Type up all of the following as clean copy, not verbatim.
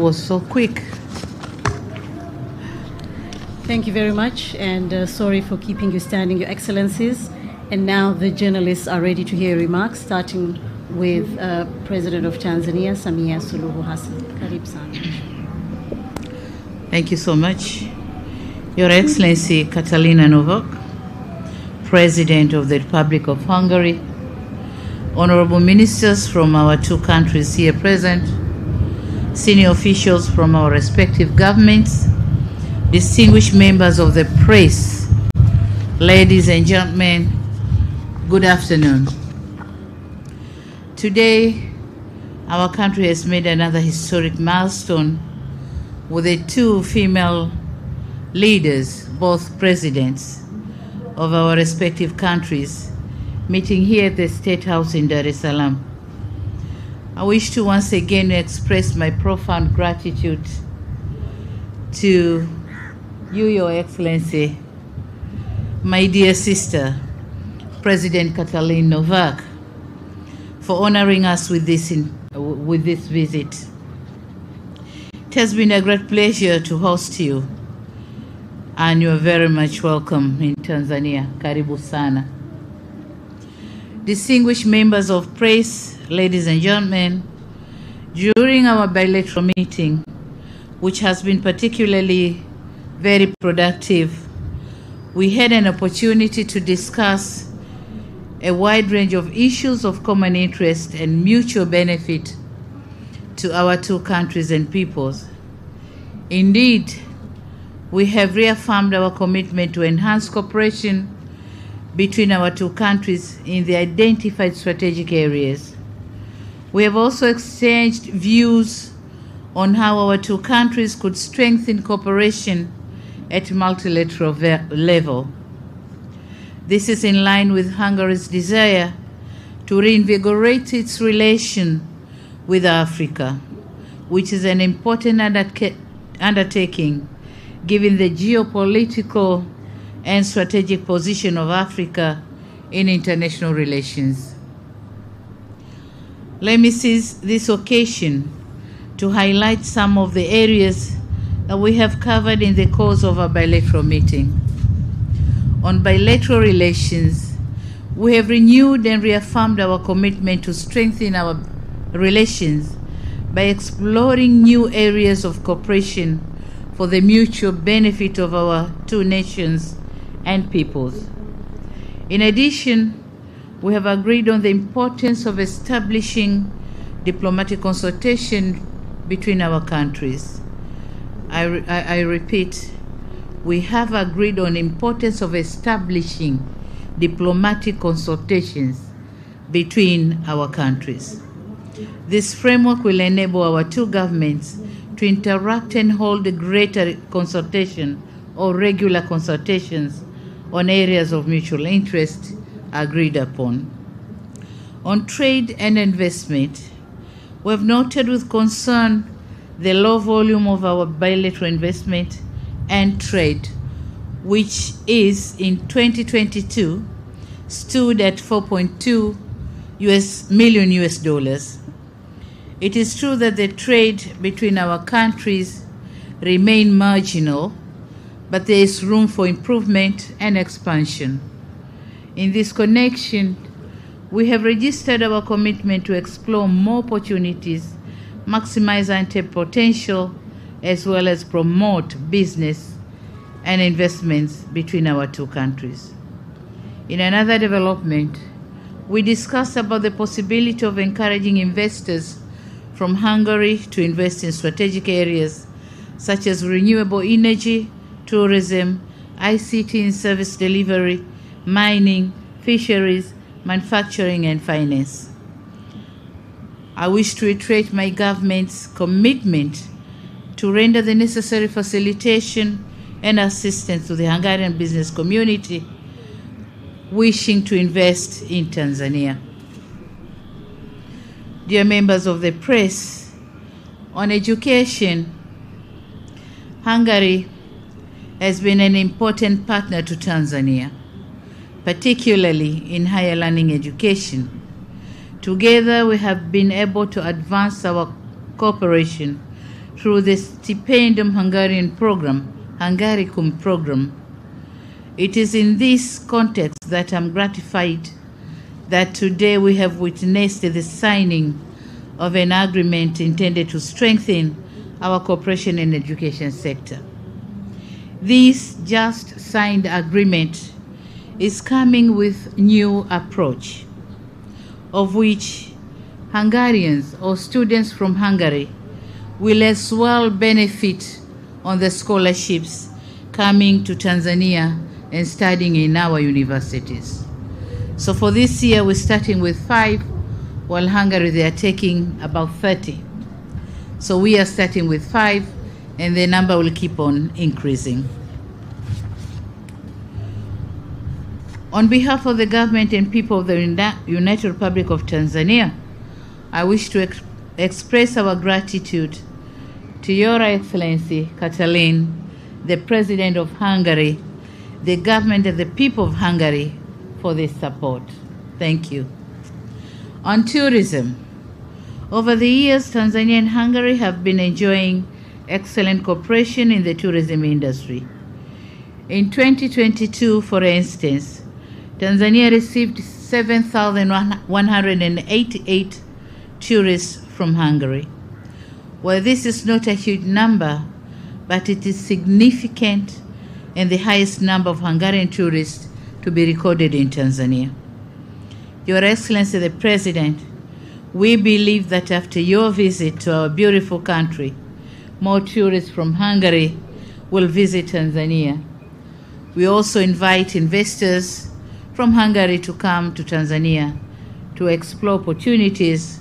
was so quick. Thank you very much, and sorry for keeping you standing, Your Excellencies. And now the journalists are ready to hear remarks, starting with President of Tanzania, Samia Suluhu Hassan. Karibu sana. Thank you so much. Your Excellency Katalina Novak, President of the Republic of Hungary, honorable ministers from our two countries here present, senior officials from our respective governments, distinguished members of the press, ladies and gentlemen, good afternoon. Today, our country has made another historic milestone with the two female leaders, both presidents of our respective countries, meeting here at the State House in Dar es Salaam. I wish to once again express my profound gratitude to you, Your Excellency, my dear sister, President Katalin Novak, for honoring us with this visit. It has been a great pleasure to host you, and you are very much welcome in Tanzania. Karibu sana. Distinguished members of press, ladies and gentlemen, during our bilateral meeting, which has been particularly very productive, we had an opportunity to discuss a wide range of issues of common interest and mutual benefit to our two countries and peoples. Indeed, we have reaffirmed our commitment to enhance cooperation between our two countries in the identified strategic areas. We have also exchanged views on how our two countries could strengthen cooperation at multilateral level. This is in line with Hungary's desire to reinvigorate its relation with Africa, which is an important undertaking given the geopolitical and strategic position of Africa in international relations. Let me seize this occasion to highlight some of the areas that we have covered in the course of our bilateral meeting. On bilateral relations, we have renewed and reaffirmed our commitment to strengthen our relations by exploring new areas of cooperation for the mutual benefit of our two nations and peoples. In addition, we have agreed on the importance of establishing diplomatic consultation between our countries. I repeat, we have agreed on the importance of establishing diplomatic consultations between our countries. This framework will enable our two governments to interact and hold a greater consultation or regular consultations on areas of mutual interest agreed upon. On trade and investment, we have noted with concern the low volume of our bilateral investment and trade, which is in 2022 stood at $4.2 million. It is true that the trade between our countries remain marginal, but there is room for improvement and expansion. In this connection, we have registered our commitment to explore more opportunities, maximize untapped potential, as well as promote business and investments between our two countries. In another development, we discussed about the possibility of encouraging investors from Hungary to invest in strategic areas such as renewable energy, tourism, ICT and service delivery, mining, fisheries, manufacturing, and finance. I wish to reiterate my government's commitment to render the necessary facilitation and assistance to the Hungarian business community wishing to invest in Tanzania. Dear members of the press, on education, Hungary has been an important partner to Tanzania, particularly in higher learning education. Together, we have been able to advance our cooperation through the Stipendium Hungarian program, Hungaricum program. It is in this context that I'm gratified that today we have witnessed the signing of an agreement intended to strengthen our cooperation in the education sector. This just signed agreement is coming with new approach, of which Hungarians or students from Hungary will as well benefit on the scholarships coming to Tanzania and studying in our universities. So for this year, we're starting with 5, while Hungary, they are taking about 30. So we are starting with 5, and the number will keep on increasing. On behalf of the government and people of the United Republic of Tanzania, I wish to express our gratitude to Your Excellency Katalin, the President of Hungary, the government and the people of Hungary for this support. Thank you. On tourism, over the years, Tanzania and Hungary have been enjoying excellent cooperation in the tourism industry. In 2022, for instance, Tanzania received 7,188 tourists from Hungary. Well, this is not a huge number, but it is significant and the highest number of Hungarian tourists to be recorded in Tanzania. Your Excellency the President, we believe that after your visit to our beautiful country, more tourists from Hungary will visit Tanzania. We also invite investors from Hungary to come to Tanzania to explore opportunities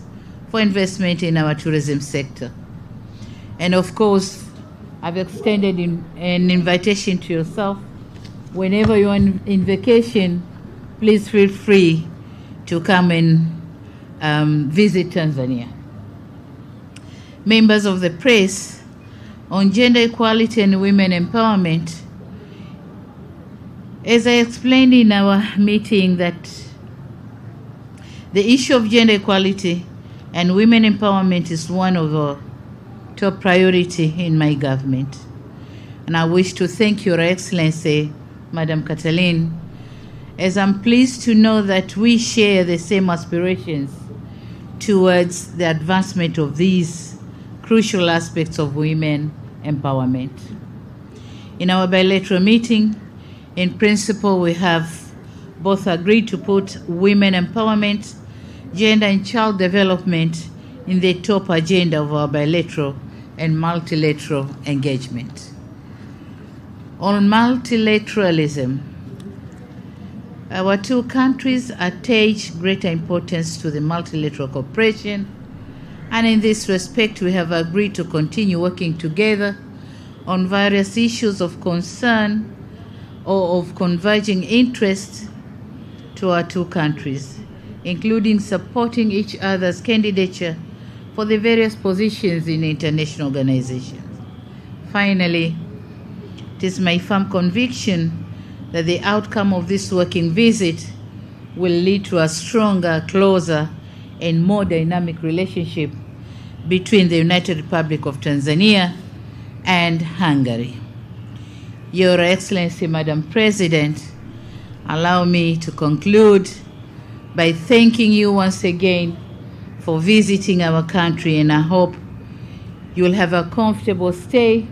for investment in our tourism sector. And of course, I've extended an invitation to yourself. Whenever you're in vacation, please feel free to come and visit Tanzania. Members of the press, on gender equality and women empowerment, as I explained in our meeting, that the issue of gender equality and women empowerment is one of our top priority in my government. And I wish to thank Your Excellency, Madam Katalin, as I'm pleased to know that we share the same aspirations towards the advancement of these crucial aspects of women empowerment. In our bilateral meeting, in principle, we have both agreed to put women empowerment, gender and child development in the top agenda of our bilateral and multilateral engagement. On multilateralism, our two countries attach greater importance to the multilateral cooperation, and in this respect, we have agreed to continue working together on various issues of concern or of converging interest to our two countries, including supporting each other's candidature for the various positions in international organizations. Finally, it is my firm conviction that the outcome of this working visit will lead to a stronger, closer, and more dynamic relationship between the United Republic of Tanzania and Hungary. Your Excellency, Madam President, allow me to conclude by thanking you once again for visiting our country, and I hope you will have a comfortable stay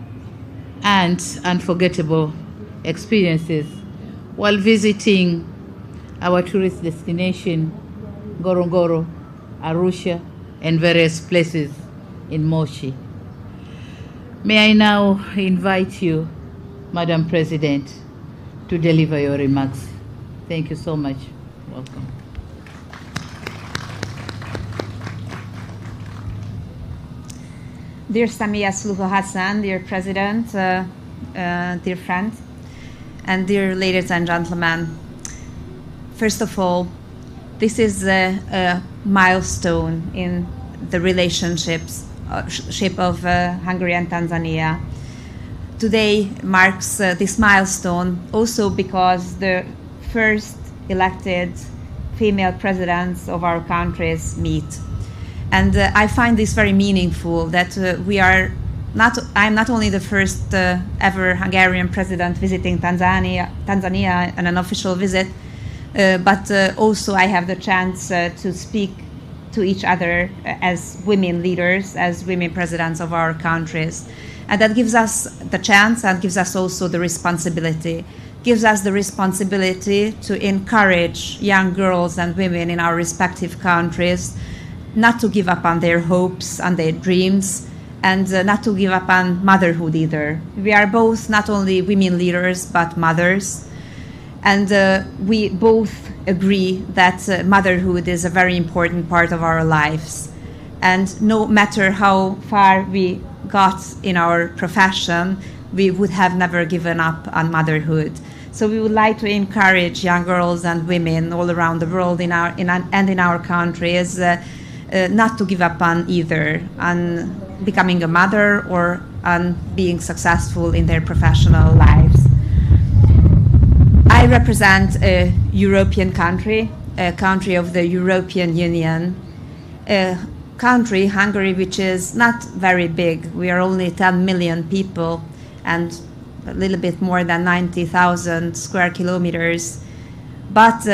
and unforgettable experiences while visiting our tourist destination, Ngorongoro, Arusha, and various places in Moshi. May I now invite you, Madam President, to deliver your remarks. Thank you so much. Welcome. Dear Samia Suluhu Hassan, dear President, dear friends, and dear ladies and gentlemen, first of all, this is a milestone in the relationship of Hungary and Tanzania. Today marks this milestone also because the first elected female presidents of our countries meet. And I find this very meaningful, that we are I'm not only the first ever Hungarian president visiting Tanzania on an official visit, but also I have the chance to speak to each other as women leaders, as women presidents of our countries. And that gives us the chance and gives us also the responsibility. Gives us the responsibility to encourage young girls and women in our respective countries not to give up on their hopes and their dreams, and not to give up on motherhood either. We are both not only women leaders, but mothers. And we both agree that motherhood is a very important part of our lives. And no matter how far we got in our profession, we would have never given up on motherhood. So we would like to encourage young girls and women all around the world and in our countries not to give up on either, on becoming a mother or on being successful in their professional lives. I represent a European country, a country of the European Union, a country, Hungary, which is not very big. We are only 10 million people and a little bit more than 90,000 square kilometers. But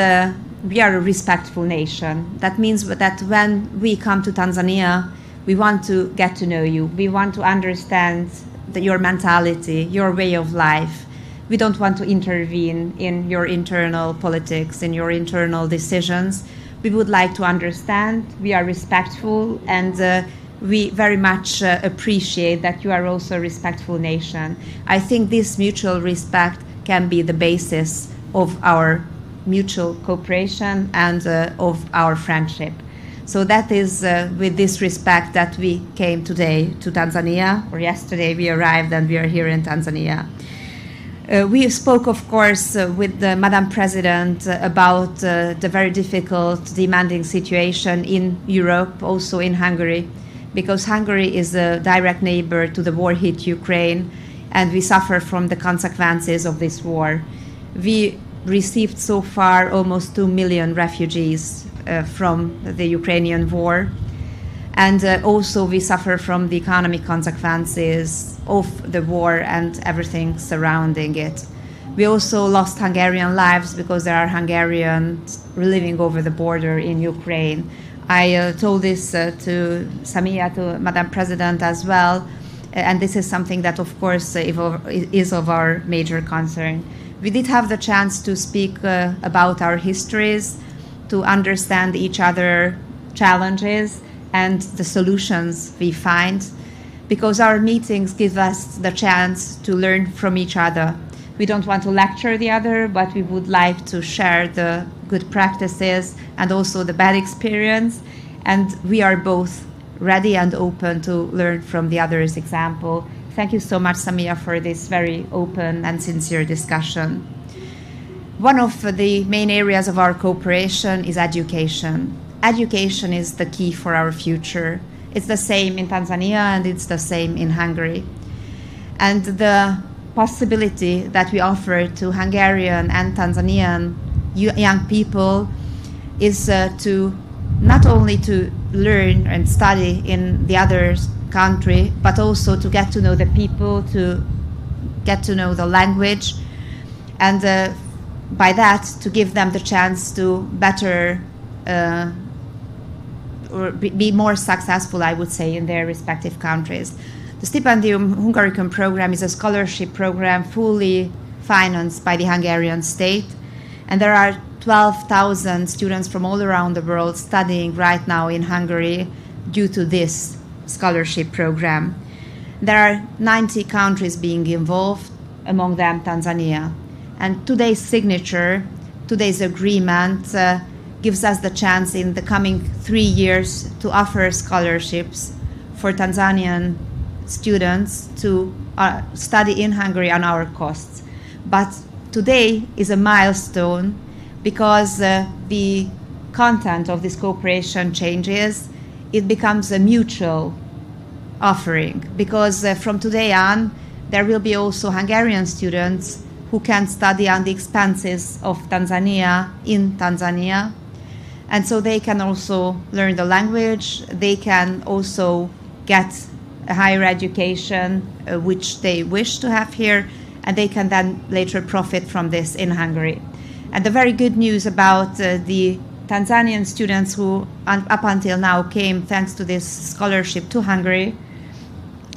we are a respectful nation. That means that when we come to Tanzania, we want to get to know you. We want to understand your mentality, your way of life. We don't want to intervene in your internal politics, in your internal decisions. We would like to understand. We are respectful, and we very much appreciate that you are also a respectful nation. I think this mutual respect can be the basis of our mutual cooperation and of our friendship. So that is with this respect that we came today to Tanzania, or yesterday we arrived and we are here in Tanzania. We spoke, of course, with the Madam President about the very difficult, demanding situation in Europe, also in Hungary, because Hungary is a direct neighbor to the war-hit Ukraine, and we suffer from the consequences of this war. We received so far almost 2 million refugees from the Ukrainian war. And also we suffer from the economic consequences of the war and everything surrounding it. We also lost Hungarian lives because there are Hungarians living over the border in Ukraine. I told this to Samia, to Madam President as well, and this is something that of course is of our major concern. We did have the chance to speak about our histories, to understand each other's challenges and the solutions we find, because our meetings give us the chance to learn from each other. We don't want to lecture the other, but we would like to share the good practices and also the bad experience, and we are both ready and open to learn from the other's example. Thank you so much, Samia, for this very open and sincere discussion. One of the main areas of our cooperation is education. Education is the key for our future. It's the same in Tanzania and it's the same in Hungary. And the possibility that we offer to Hungarian and Tanzanian young people is to not only to learn and study in the other country, but also to get to know the people, to get to know the language, and by that to give them the chance to better or be more successful, I would say, in their respective countries. The Stipendium Hungaricum program is a scholarship program fully financed by the Hungarian state, and there are 12,000 students from all around the world studying right now in Hungary due to this scholarship program. There are 90 countries being involved, among them Tanzania. And today's signature, today's agreement gives us the chance in the coming 3 years to offer scholarships for Tanzanian students to study in Hungary on our costs. But today is a milestone because the content of this cooperation changes. It becomes a mutual offering, because from today on there will be also Hungarian students who can study on the expenses of Tanzania in Tanzania, and so they can also learn the language, they can also get higher education, which they wish to have here, and they can then later profit from this in Hungary. And the very good news about the Tanzanian students who up until now came thanks to this scholarship to Hungary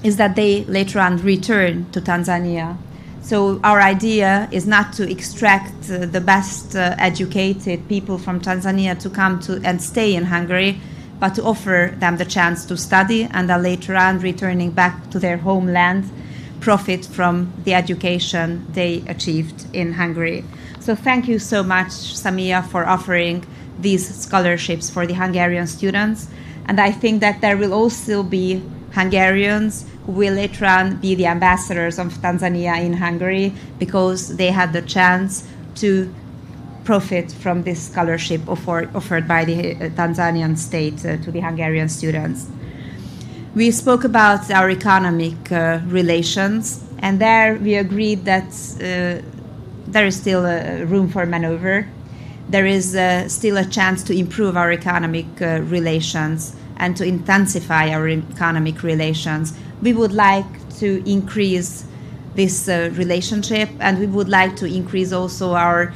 is that they later on return to Tanzania. So our idea is not to extract the best educated people from Tanzania to come to and stay in Hungary, but to offer them the chance to study and then later on returning back to their homeland, profit from the education they achieved in Hungary. So thank you so much, Samia, for offering these scholarships for the Hungarian students. And I think that there will also be Hungarians who will later on be the ambassadors of Tanzania in Hungary because they had the chance to profit from this scholarship offered by the Tanzanian state to the Hungarian students. We spoke about our economic relations, and there we agreed that there is still room for maneuver. There is still a chance to improve our economic relations and to intensify our economic relations. We would like to increase this relationship, and we would like to increase also our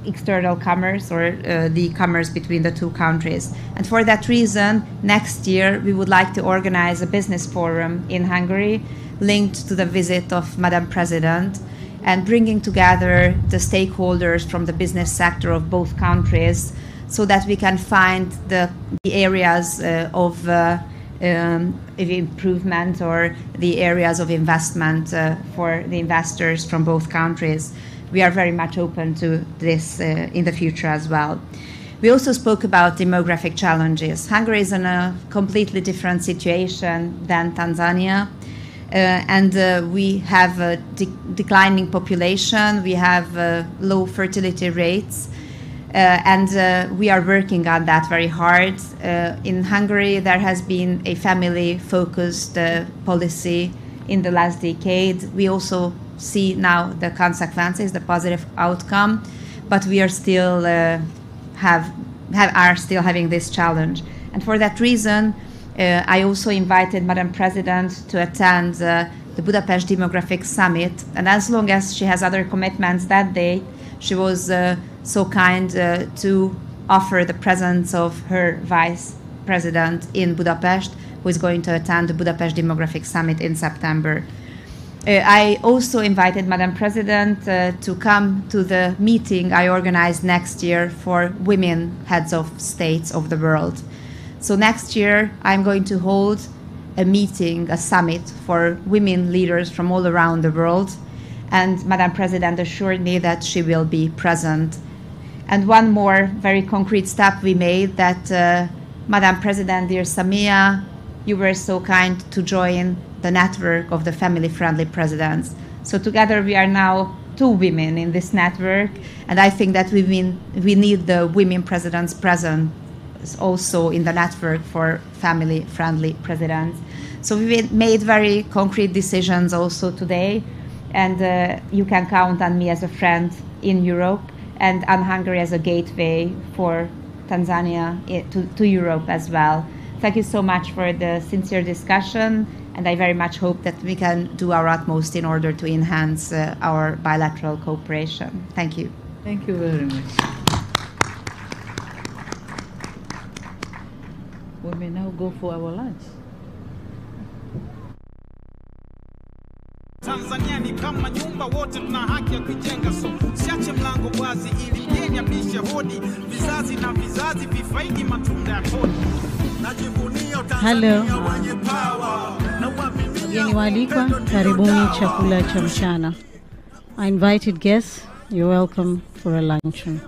external commerce, or the commerce between the two countries. And for that reason, next year we would like to organize a business forum in Hungary linked to the visit of Madam President, and bringing together the stakeholders from the business sector of both countries so that we can find the areas of improvement or the areas of investment for the investors from both countries. We are very much open to this in the future as well. We also spoke about demographic challenges. Hungary is in a completely different situation than Tanzania. We have a declining population, we have low fertility rates, and we are working on that very hard. In Hungary, there has been a family-focused policy in the last decade. We also see now the consequences, the positive outcome, but we are still still having this challenge. And for that reason, I also invited Madam President to attend the Budapest Demographic Summit, and as long as she has other commitments that day, she was so kind to offer the presence of her Vice President in Budapest, who is going to attend the Budapest Demographic Summit in September. I also invited Madam President to come to the meeting I organized next year for women heads of states of the world. So next year, I'm going to hold a meeting, a summit for women leaders from all around the world. And Madam President assured me that she will be present. And one more very concrete step we made, that Madam President, dear Samia, you were so kind to join the network of the family-friendly presidents. So together we are now 2 women in this network. And I think that we need the women presidents present also in the network for family-friendly presidents. So we made very concrete decisions also today, and you can count on me as a friend in Europe and on Hungary as a gateway for Tanzania to Europe as well. Thank you so much for the sincere discussion, and I very much hope that we can do our utmost in order to enhance our bilateral cooperation. Thank you. Thank you very much. We may now go for our lunch. Tanzania ni kama nyumba, wote tuna haki ya kujenga, so siache mlango wazi ili mgeni abishe hodi, vizazi na vizazi vifaidi matunda ya kodi. Hello. Wageni waalikwa, karibuni chakula cha mchana. I invited guests, you're welcome for a luncheon.